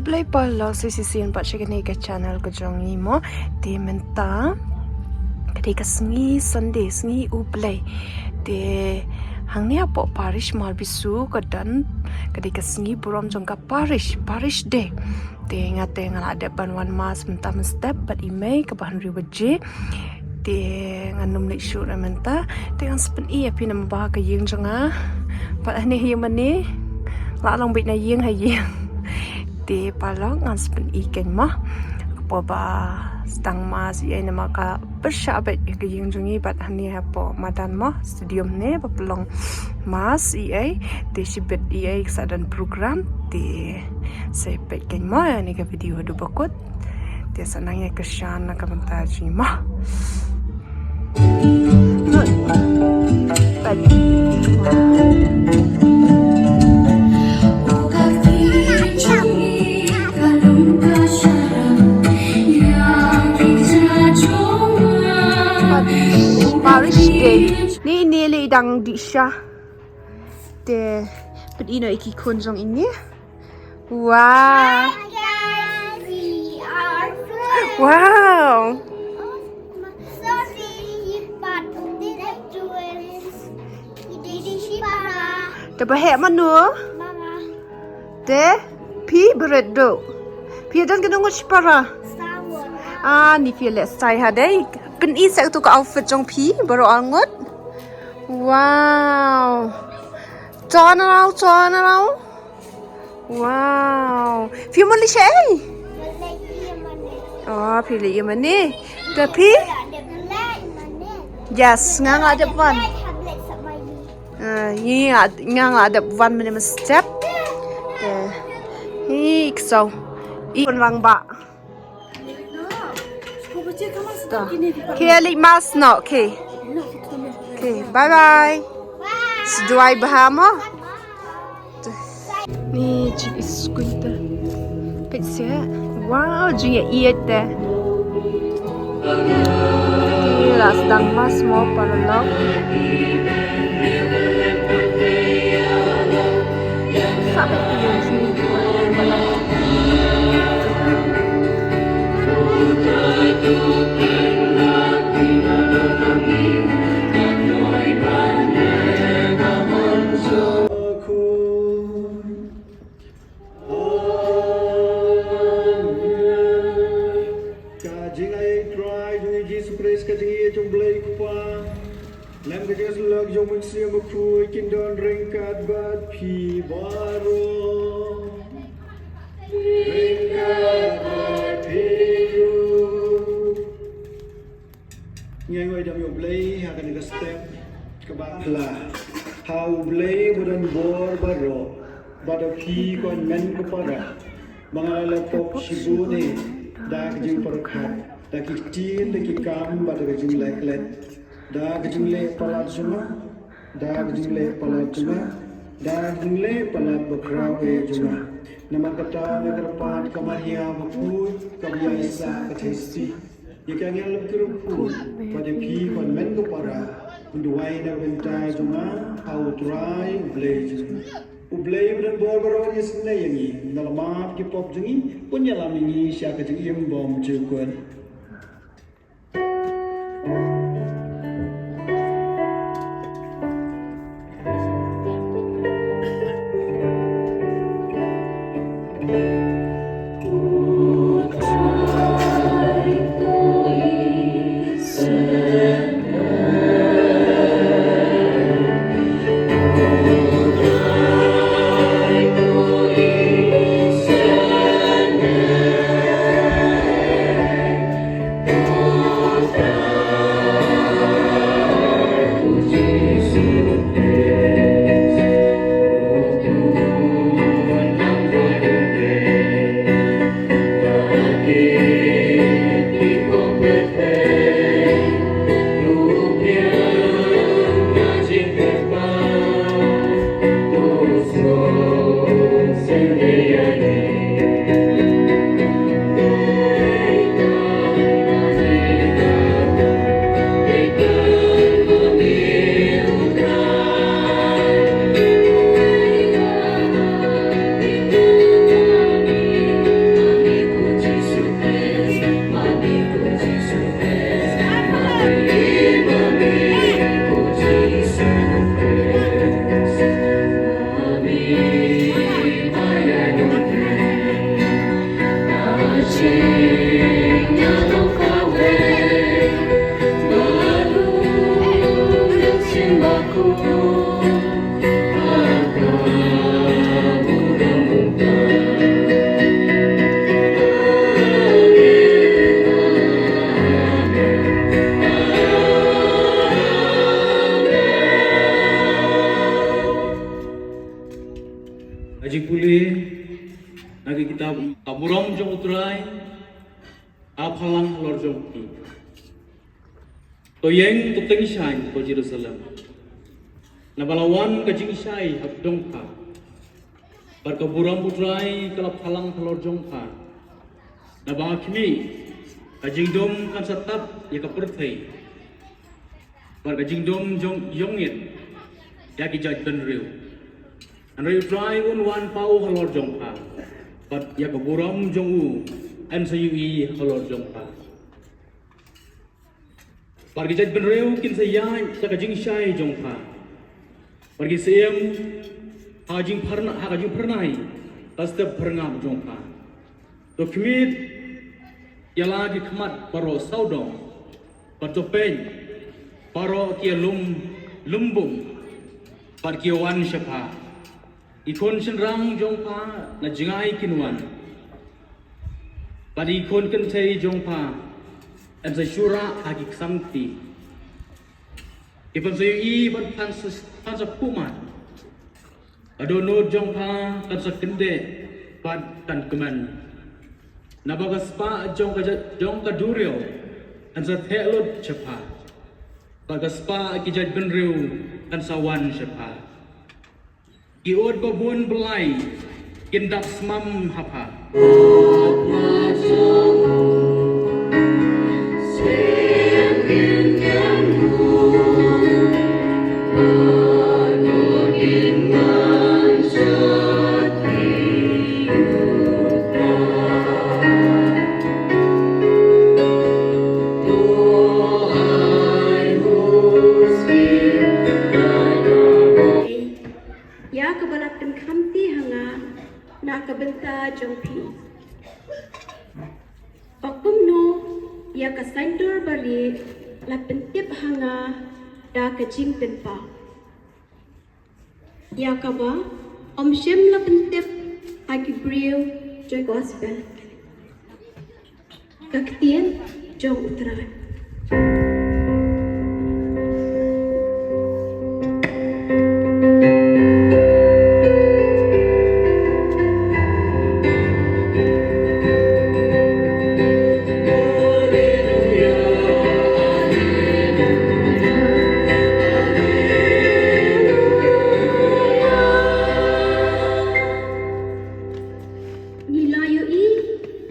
ublay pala sisisin pa siya kanay ka channel ko dyan mo. Di menta. Kadi ka sengi Sunday, sengi ublay. Di hang niya po parish marbisu kadan. Kadi ka sengi buram jong ka parish day. Di ngate ngalada banwan mas menta step but imay kabahan riwaje. Di nganum ni shoot na menta. Di ang sepen iya pinambaha ka yung janga. Pat ani yung mani. Lalong bit na yung hayang. Di palong ang sepen ikan mah. Apa ba stang mas iya na maka bersyabat ka yung jungi pat ani hapo madan mah studium ne papelong mas iya di sibet iya kesadaan program di sepet kan mah ni ka video do bakut. Di sanangnya kesyan na kamantaji mah. Parish Day ni nili dang di siya de pedino iki kunjong ini. Wow. Wow. Dapat hek mana? De pi beredo. Pi dan kena ngus para. Ni pi let style hadai. Pen isak tu ka outfit jong pi baru angut. Wow. John rau. Wow. Pi mali syai. Oh, pilih yang mana? Tapi yes, ngang ada pan. Ini ngang ada pan mana step. Ini kisau. Ikan wang ba. Okay, mas no. Okay, bye bye. Seduai bahama. Ni cik iskuita. Pizza. Wow, dia iat deh. Gila, sedang mas mau paralog. Sampai tujuan sini. Ngay ngoài đầm yom lấy hạ cái step các bạn là hau lấy bukan bor baro pada pi kon men ko para mangala pop shibu ne da kajing perkhat da kitin da kikam pada kajing leklet da kajing le palat semua da kajing le palat semua da kajing le palat bakrau e semua nama kata ngerpan kamahia mapui kamia isa katesti Jika yang lebih rumput pada pi kon men ko para unduai na bentai cuma au try ublay dan bor ni senai yang nalama ki pop jengi punya lamingi sya ka jengi bom jukun Aji pulih lagi kita kaburam jong utrai aphalang halor jong ki toyeng tuteng shai ko Jerusalem nabalawan kajing shai habdong ka bar kaburam utrai kalap halang halor jong ka nabang kimi kajing dom kan satap ya kaperthai bar kajing dom jong yongit ya ki jaj ben riu an riu trai un wan pau halor jong ka but ya kaburam jong u an sayui halor jong ka bar ki jaj ben riu kin sayai sa kajing shai jong ka bar ki sayam hajing pernai pastap perngam jong ka to kmit ya lagi khamat baro saudong patopeng baro kia lumbung par kia wan shapa ikon senrang jong pa na jingai kinwan padi ikon kan sei jong pa an sa shura agi samti ipan sa i ban pan sa puman adono jong pa kan sa kende pad kan keman nabagas pa jong ka duryo an sa thelot chapa bagas pa kijaj benriu kan sa wan chapa iod babun belai kindak smam hapa ya kebalap tem khamti hanga na kabenta jongpi pakum no ya ka center bali la pentip hanga da ka jing penpa ya ka ba shem la pentip agi brio joy gospel kaktien jong utrai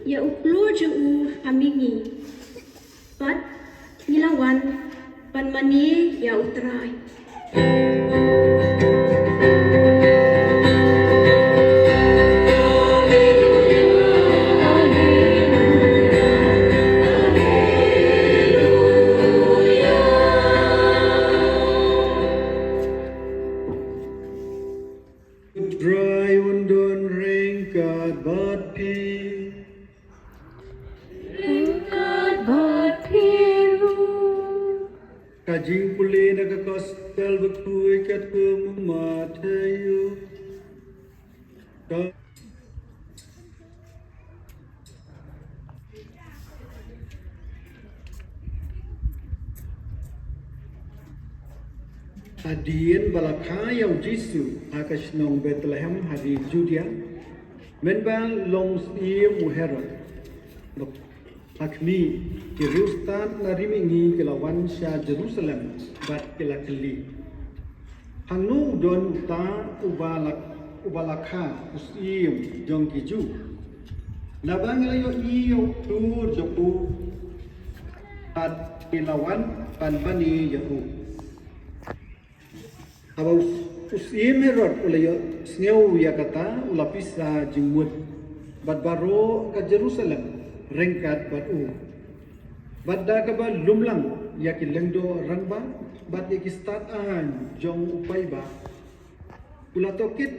ya uplo jeng u hamingi pat nilawan pan mani ya utrai Dry undun ringkat bat pi kajing pulih nak gospel berkuih kat ke matayu Hadian balakha yang Jisu akash nong Bethlehem hadi Judea menbal long si muherod akmi Jerusalem narimingi kelawan sya Jerusalem bat kelakeli hanu don uta ubalakha usim jong kiju labang layo iyo tur joku at kelawan panbani yahu abau usim herod ulayo sneu yakata ulapisa jingmut bat baro ka Jerusalem rengkat bat badda ka ba lumlang yakin lengdo rangba bat yaki start an jong upai ba ulatokit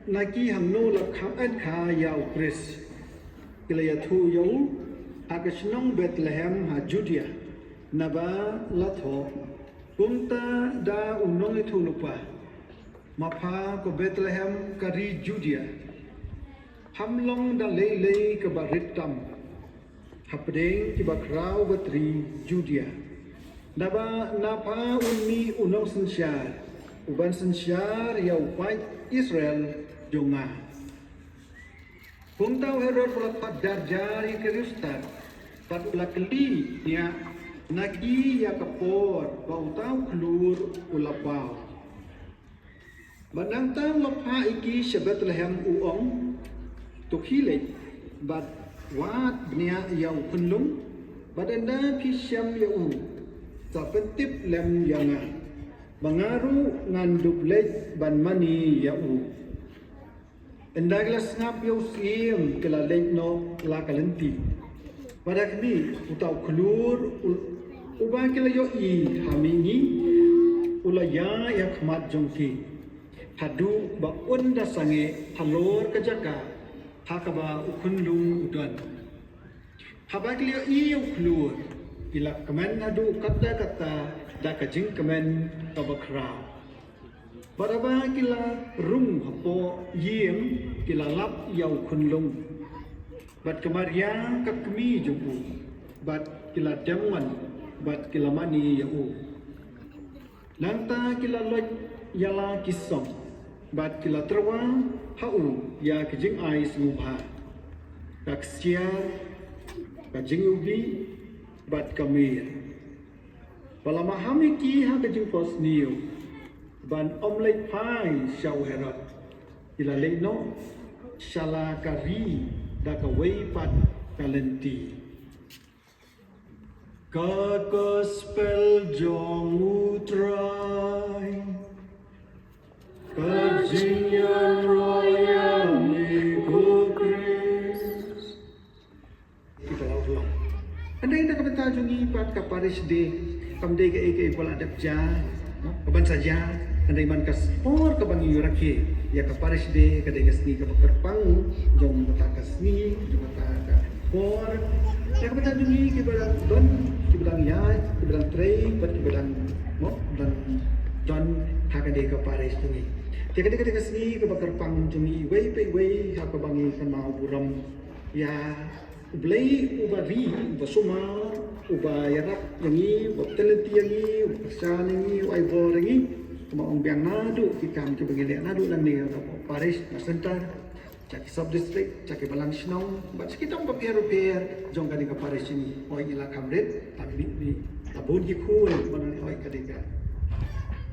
naki hamno la khaat kha ya ukris kilaya thu yo akashnong Bethlehem ha Judea naba latho kumta da unong itu lupa mapha ko Bethlehem kari Judea hamlong da lei ka baritam hapdeng kiba krau batri Judea naba napa unmi unong sensyar uban sensyar ya upai Israel jonga. Kung tahu Herod ulat padar jari Kristus, pat ulat keli ya nagi ya kapor, bau tahu kelur ulat bau. Badang tahu lapa iki syabat lehem uong, tukhilet, bad wat bnia ya ukunlung, badanda pisyam ya u, sapetip lem yanga, bangaru ngandublet ban mani ya u. Endagla ngap ya usim kelalek no la kalenti. Badak ni utau kelur ubah kila yo i hamingi ulaya ya khmat jongki. Hadu ba unda sange halor kajaka hakaba ukunlung udan. Habak liyo iyo klur ila kemen hadu kata da kajing kemen tabakra. Baraba kila rung hapo yiem kila lap yau kunlung. Bat kemaria kakmi jubu. Bat kila deman bat kila mani yau. Lanta kila loj yala kisong. Bat kila terwa hau ya kejing ais ngubha. Kaksia kajing ubi bat kamir. Palamahami ki ha kejing pos niu. Ban omlet pai syau Herod. Ila lekno shala kari da kawai pat kalenti. Kakaspel jong utrai. Kajinyan royal Nico Chris. Kita ulang. Anda hendak kata jungi pat kaparis de kamde ke eke pola adapja, kaban saja. Anda iman kas por kabangi yuraki ya kaparis de kadai kasni kapakerpang jom bata kasni jom bata por ya kata jungi ke badang don ke badang ya ke badang trei pat ke badang mo dan don hakade kaparis jungi. Tiada-tiada kesini ke bakar pang cumi wei pe wei hak bangi kan mau buram ya blai ubari ubasuma ubayarap yangi ubtelenti yangi ubasan yangi uaibor yangi mau biang nadu kikam ke bagi nadu dan ni Paris Center caki sub district caki balang snong bat kita mbak repair jong kadi ke Paris ini oi ila kamret tapi ni tabun jiku mana oi kadika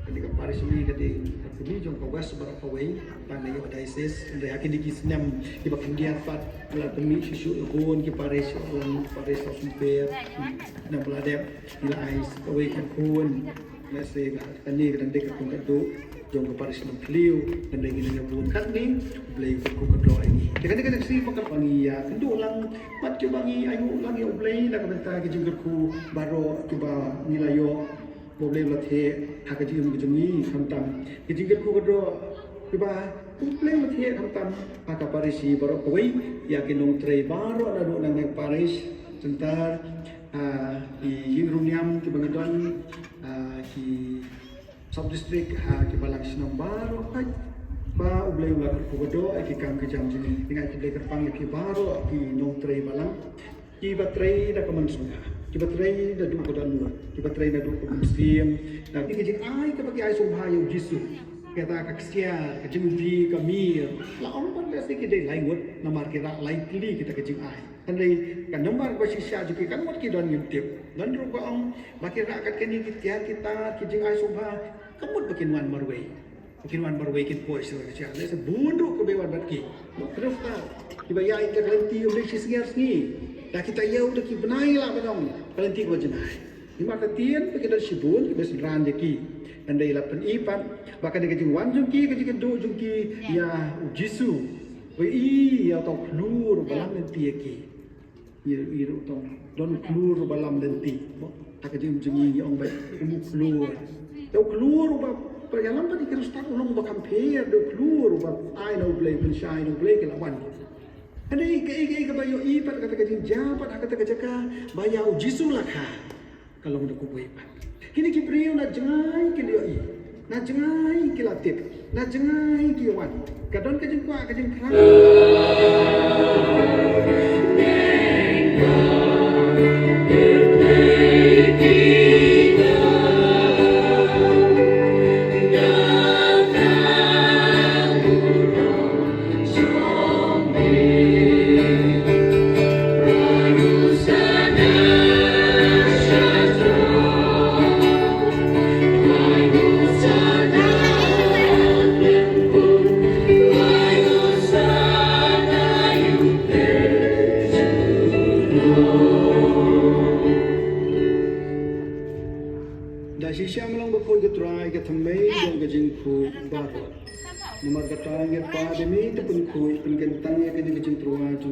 ketika Paris ini kami jom ke west berapa way pandai ada ISIS dan yakin di kisnam di bagian dia pat belah demi susu ikon ke Paris orang Paris sumber dan beladap bila ais away kan kun nasi kan ni kadang dekat kun kado jom ke Paris nam kliu dan lagi dengan pun kan ni beli ku kedua ini kadang-kadang si pakar pangi ya kendo lang mat ke bangi ayu lang ya beli dah kata ke jengkerku baru coba nilayo boleh latih hak kejim kejumi kantam kejingkat ku kedo tiba boleh latih kantam hak Parisi baru kawai yakin nong trei baru ada nang Paris tentar di Runiam ke Bangdon di sub district ke Balang Sinong baru kai ba boleh ulah ku kedo ki kam kejam sini dengan boleh kerpang ki baru ki nong trei balang ki batrei dah kemensunga kita try dah duduk pada luar, kita try dah duduk muslim. Nanti kerja ai ke bagi ai subha yang jisu. Kata kaksia, kerja ubi kami. Lah orang pun dah sedikit dah lain word, nama kira lain kili kita kerja ai. Kan dah kan nombor bagi sya juga kan word kita dan YouTube. Dan rupa orang bagi rakyat kini kita kerja ai subha. Kamu bagi nuan marway. Bagi nuan marway kita pois kerja. Dah sebunduk ke bawah bagi. Terus tahu. Tiba ya kita kelenti oleh sisngi. Dah kita yau dah kita benai lah benong. Kelenti ko jenai. Di mata tian kita dah sibun kita seran jeki. Dan dah ilapan ipan. Bahkan dia kejeng wan jungki kejeng do jungki ya ujisu. Wei ya tau klur balam nanti yeki. Iru tau don klur balam nanti. Tak kejeng jengi yang baik umu klur. Tau klur ba perjalanan tadi kita start ulang ba compare do klur ba I know play pun shy no play ke lawan. Ada ika bayo ipat kata kajing japat kata kajaka bayau jisu lah ka kalau ndak ku ipat kini ki priyo na jangai ki dio i na jangai ki latip na jangai ki wan kadon kajing kwa kajing kra Yeah. bago. Nomor katangir pa demi itu pun kui penggentangnya kini kecil terwaju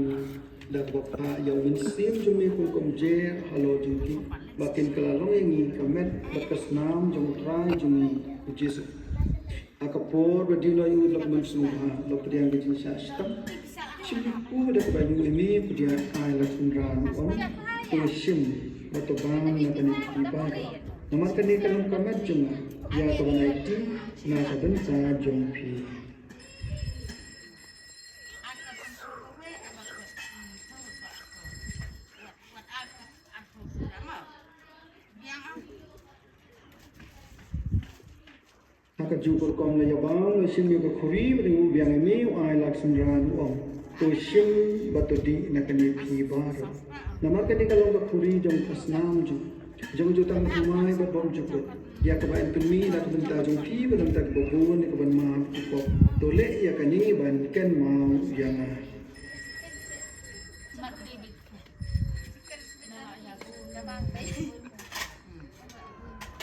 dak bapa yang mensim jumi pun komjer halo jumki bakin kelalong yang kamet bakas nam jum terang jumi Yesus akapor badino yu lok mensuha lok pediang kecil sistem simpu dak bayu ini pediang ai lak sundran om tusim batu bang na kani ibadah nomor kani kalung kamet juma ya kabanai na kabensa jumpi. Haka jukur kom la yabang sim yu khuri ringu biang mi ai lak sundran om to sim batodi nakani phi bar namar kani kalong khuri jom kasnam jom jutang humai bat bom jukut ya ka ban pemi la benta jom phi balam tak bobun ka ban ma ko to le ya kani ban ken ma yang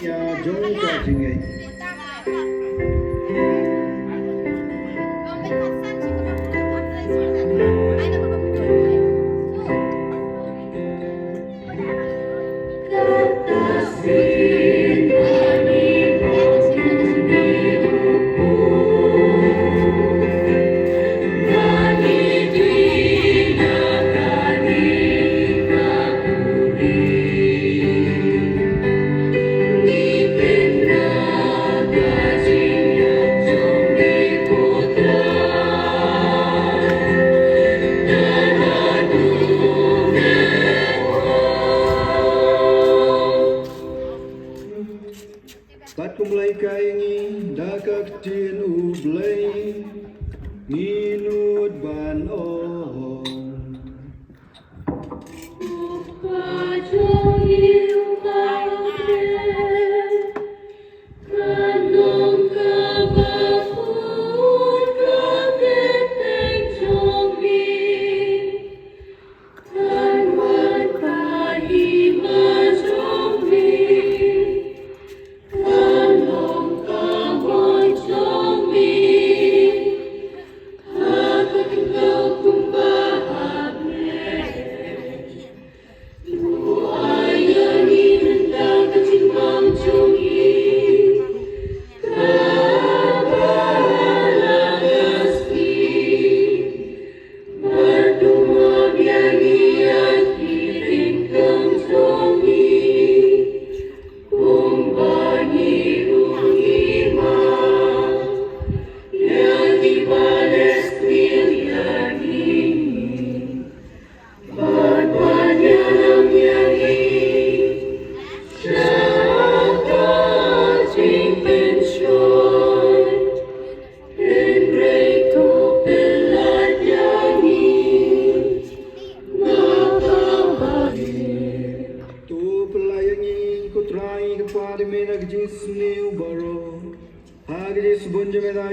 ya jom ka jingai Bat kumlai kaingi dakak tin ublai minut ban oh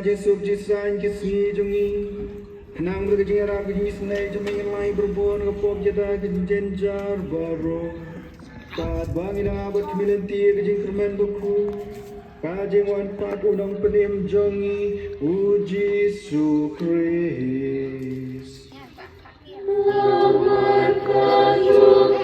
Jesuk jisan kisni jungi nang bergejing arab gejing snai juming lai berbon ngepop jada gejing jar baro kat bangina bat milenti gejing kermen buku kajing wan pat udang penim jongi uji sukris lamar kajung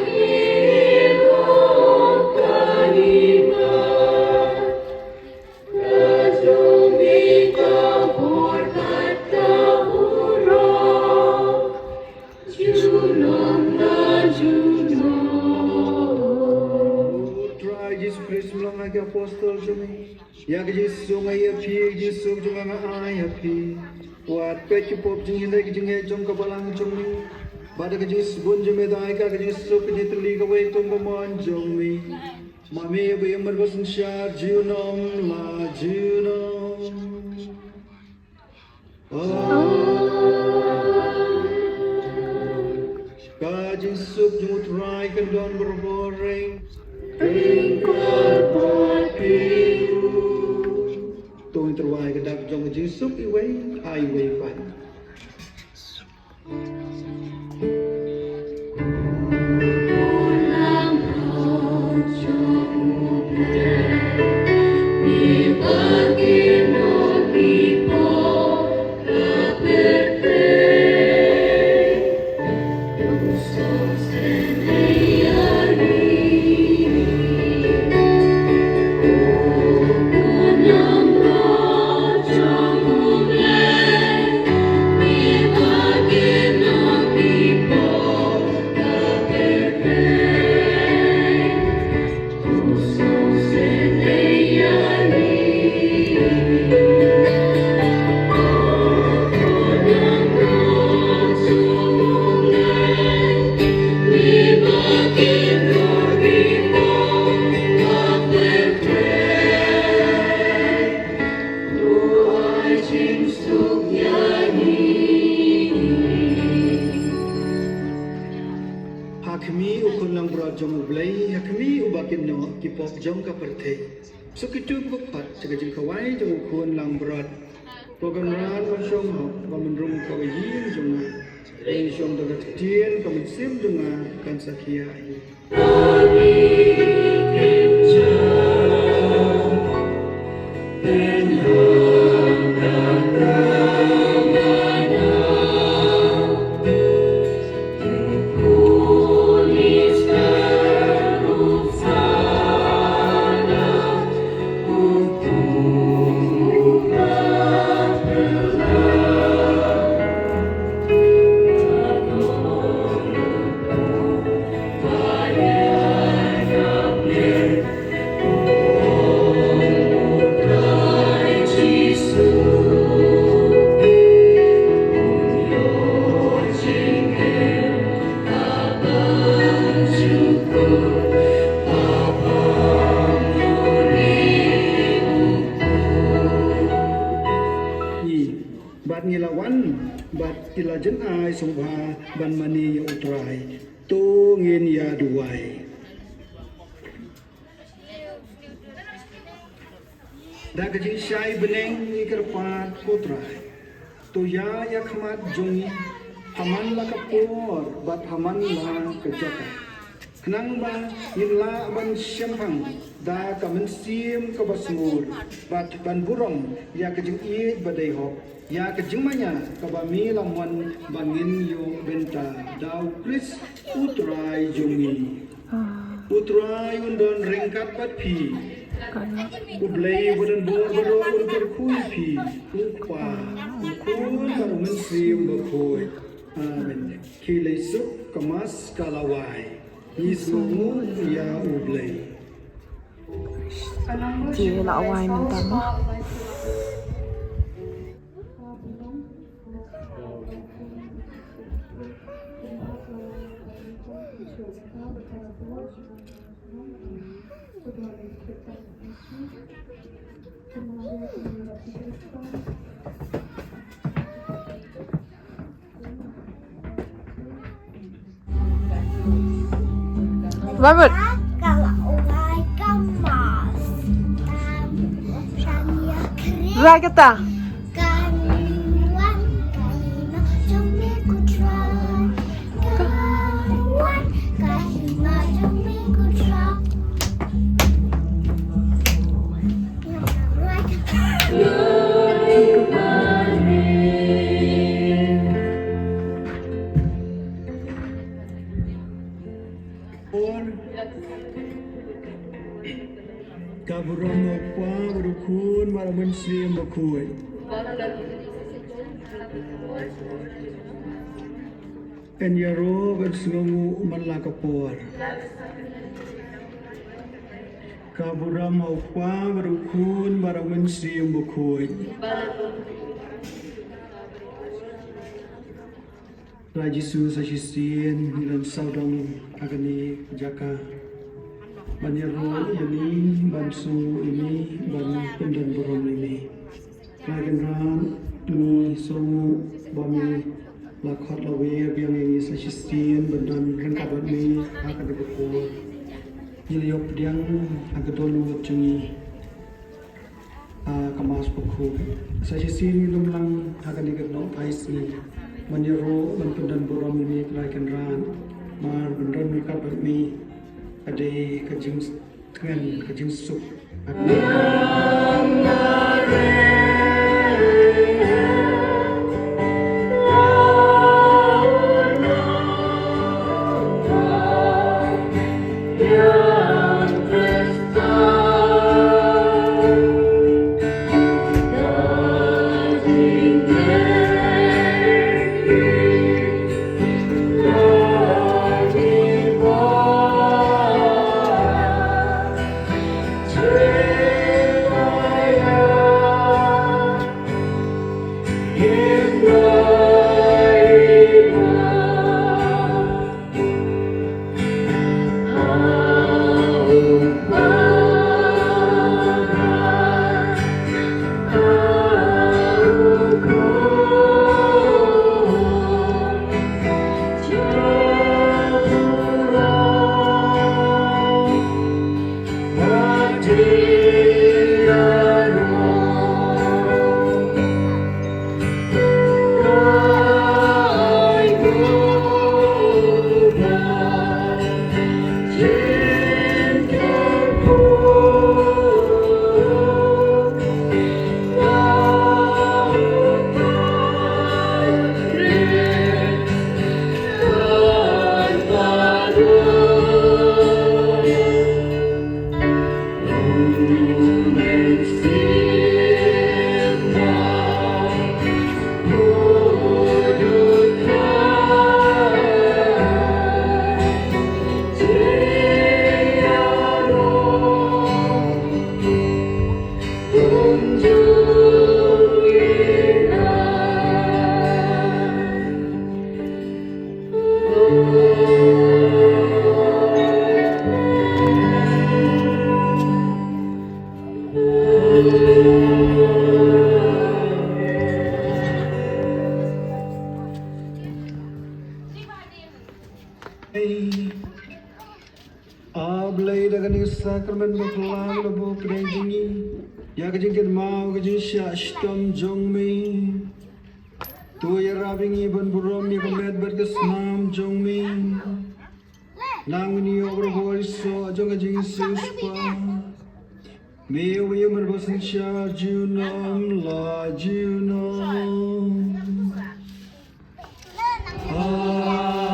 apostol jumi ya Yesus ngai api Yesus juga ngai api wat pe pop jing hindai jing he jong kabalang jumi pada Yesus bun jumi dai ka Yesus pe tli ka wei tum mon jumi mami be yamar basun shar junom la junom ka Yesus jumut rai kan don berboreng tôi terwai ke dak jong Jesuk iwei ai wei fan Ni bagi no jong ublay hakmi ubakin no kipok jong ka perthei so kitu bupat jaga jing kawai jong khun lang berat program ran man shong ho ba man rum ka yin jong ai shong daga tien ka man sim jong kan sakia bat ngilawan bat ilajen ai sungha ban mani ya utrai tu ngin ya duai da kajing syai beneng ikerpat kutrai tu ya khmat jungi haman la kapur bat haman la kejaka kenang ba yinla ban syempang da kamen sim ka basmur bat ban burong ya kajing id badai hok ya kejemanya kabami lamon bangin yo benta dau kris utrai jungi utrai undon ringkat bat pi ublay budan bor boro urkur kui pi ukpa ukun baru mensim bakoi amen kilai suk kemas kalawai ismu ya ublay Ji lawai mentama. Robert. Ragata. Kaburam apa berukun malam muslim berkuat. Enyaro bersungu malakapor. Kaburam apa berukun malam muslim berkuat. Rajisu sasisin dan saudang agani jaka. Banyaru ini, bansu ini, ban pendan borom ini. Kagenran ni songu bami lakhat lawe biang ini sasistian bandan rengkabat ni akan berkuat. Yiliop diang akan dolu cengi kemas buku. Sasistian lumlang akan dikenal ais ni. Banyaru ban pendan borom ini kagenran mar bandan rengkabat ni. Ada kajing dengan kajing sup. Ablay dagan ni sakramen baklang na bo prejingi. Ya kajingkin mau kajing sya shtam jong mi. Tu ya rabing iban burom ya kamed berkesnam jong mi. Nang ni obro boiso jong kajing suspa. Meu ya merbasan sya junam la junam. Amen.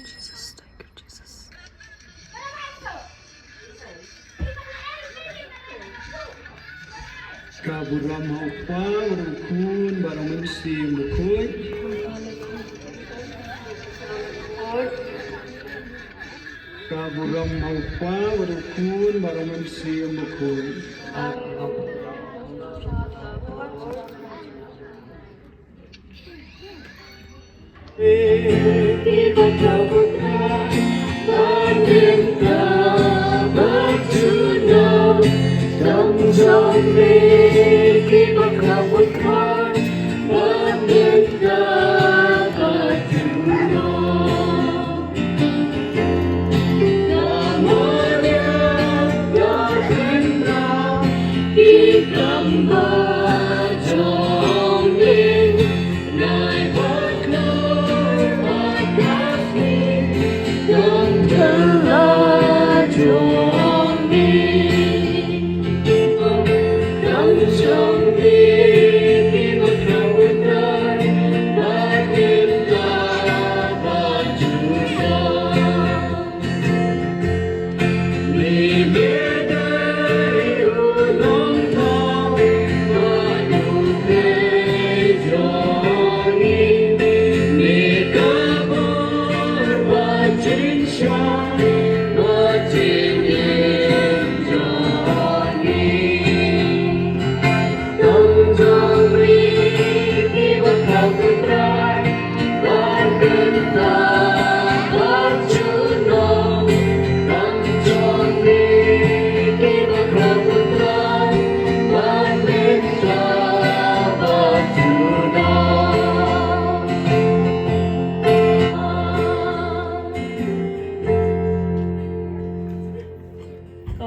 Jesus, thank you, Jesus. Kaburam haupa barang kun barang mensim bukoi. Kaburam haupa barang kun barang mensim bukoi.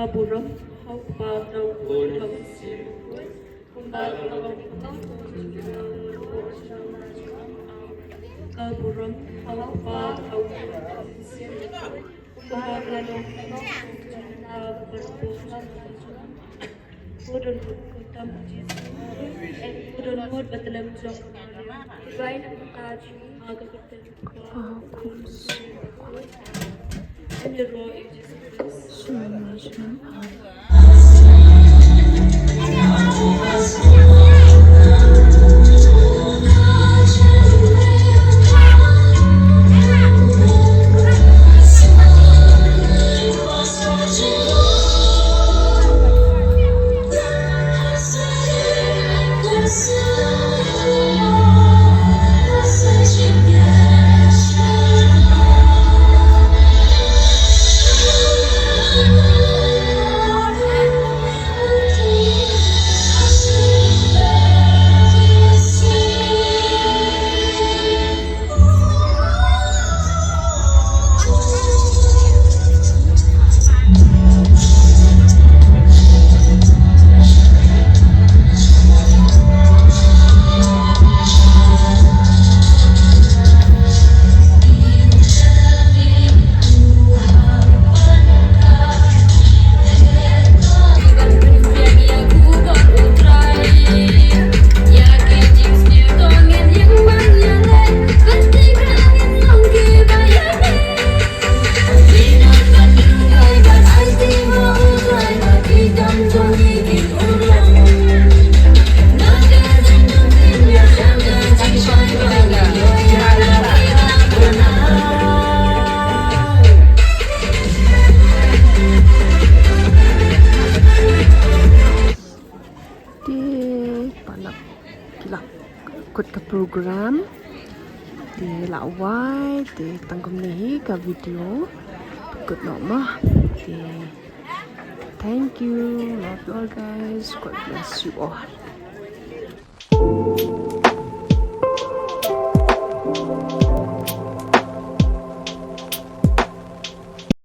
Kaburam haupa tau kodam Kaburam haupa tau Pudun kutam Pudun hod batalam jong Divine Taji Aga Katel And the Lord Jesus Christ. program di lawai di tangkum ni ka video good nama di thank you love you all guys, God bless you all.